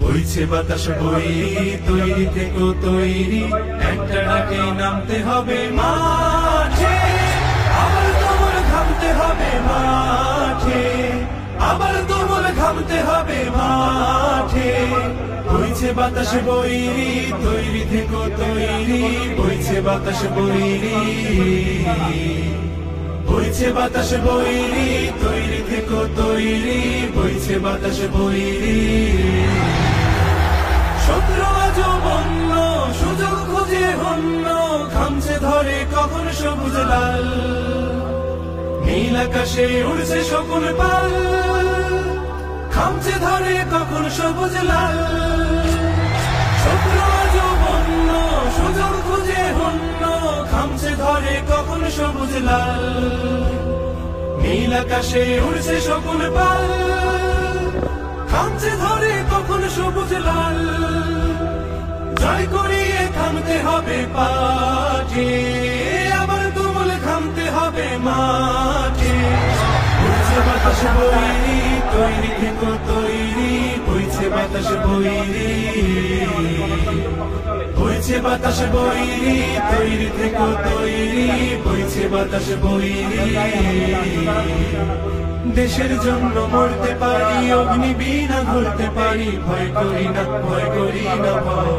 বইছে বাতাস বইরি, তৈরি থেকো তৈরি, একটা ডাকে নামতে হবে মাঠে। আবার তোমার ঘামতে হবে মাঠে, আবার তোমার ঘামতে হবে মাঠে। বইছে বাতাস বইরি, তৈরি থেকো তৈরি, বইছে বাতাস বইরি, বইছে বাতাস বইরি, তৈরি থেকো তৈরি, বইছে বাতাস বইরি। শত্রু আজ বন্য, সুযোগ খুঁজে হন্য, খামছে ধরে কখন সবুজ লাল, নীল আকাশে উড়ছে শকুন পাল, খামছে ধরে কখন সবুজ লাল। শত্রু আজ বন্য, সুযোগ খুঁজে হন্য, খামছে ধরে কখন সবুজ লাল, নীল আকাশে উড়ছে শকুন পাল, খামছে ধরে কখন সবুজ লাল। জয় করিয়ে থামতে হবে পাঠে, আবার তুমুল খামতে হবে মাঠে। বইছে বাতাস বইরি, তৈরি থেকো তৈরি, বইছে বাতাস বইরি, বইছে বাতাস বইরি, তৈরি থেকো তৈরি, বইছে বাতাস বইরি। দেশের জন্য মরতে পারি, অগ্নিবীণা ধরতে পারি, ভয় করি না, ভয় করি না ভয়।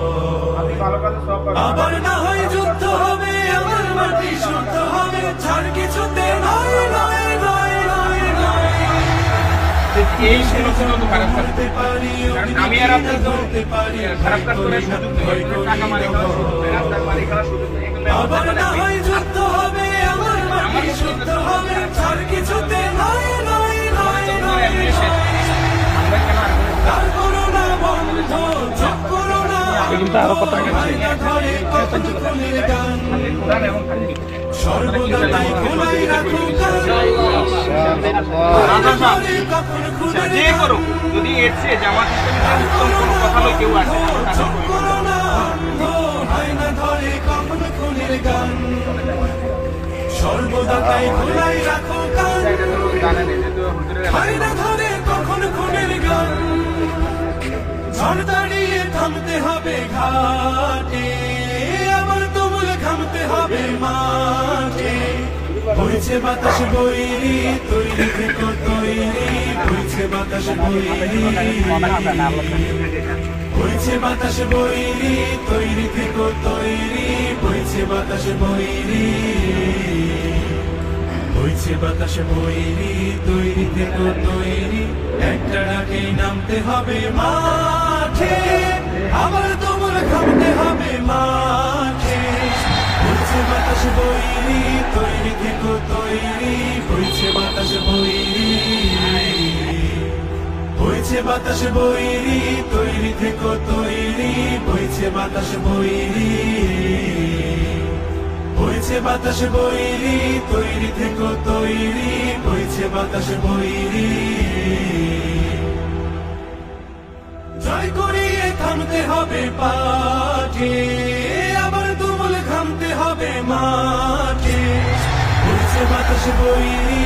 আবার না হয় যুদ্ধ হবে, আমার মাটি শুদ্ধ হবে, ছাড় কিছুতে নয় নয় নয় নয় নয়। এই সমস্ত খারাপ করতে পারি, আমি আর আপনি ধরতে পারি, খারাপ কাজ করে সুযোগ নেই, টাকা মারি খাওয়া সুযোগ নেই, রাস্তার মারি খাওয়া সুযোগ নেই। আবার না হয় যুদ্ধ হবে, আমার মাটি শুদ্ধ হবে, ছাড় কিছুতে নয় নয় নয় নয়। তার করোনা বন্ধ, চোখ করোনা আরো কথা ঘরে কখন খুনের গান, সর্বদা তাই খোলাই রাখো কখন খুনের যে করো, যদি এর চেয়ে জামাত ইসলামী উত্তম কোনো কথা হলে কেউ আসে চোখ করোনা অন্ধ হয় না ধরে কখন খুনের গান, সর্বদা তাই খোলাই রাখো কান, হয় না ধরে কখন খুনের গান। ঝড় দাঁড়িয়ে থামতে হবে ঘাটে, আবার তুমুল ঘামতে হবে মাঠে। বইছে বাতাস বইরি, তৈরি থেকো তৈরি, বইছে বাতাস বইরি, বইছে বাতাস বইরি, তৈরি থেকো তৈরি, বইছে বাতাস বইরি, বইছে বাতাস বইরি, তৈরি থেকো তৈরি, একটা ডাকে নামতে হবে মাঠে। আবার তুমুল ঘামতে হবে মাঠে। বইছে বাতাস বইরি, তৈরি থেকো তৈরি, বইছে বাতাস বইরি, বইছে বাতাস বইরি, তৈরি থেকো তৈরি, বইছে বাতাস বইরি, বইছে বাতাস বইরি, তৈরি থেকো তৈরি, বইছে বাতাস বইরি। জয় করিয়ে থামতে হবে পাঠে, আবার তুমুল ঘামতে হবে মাঠে। বইছে বাতাস বইরি,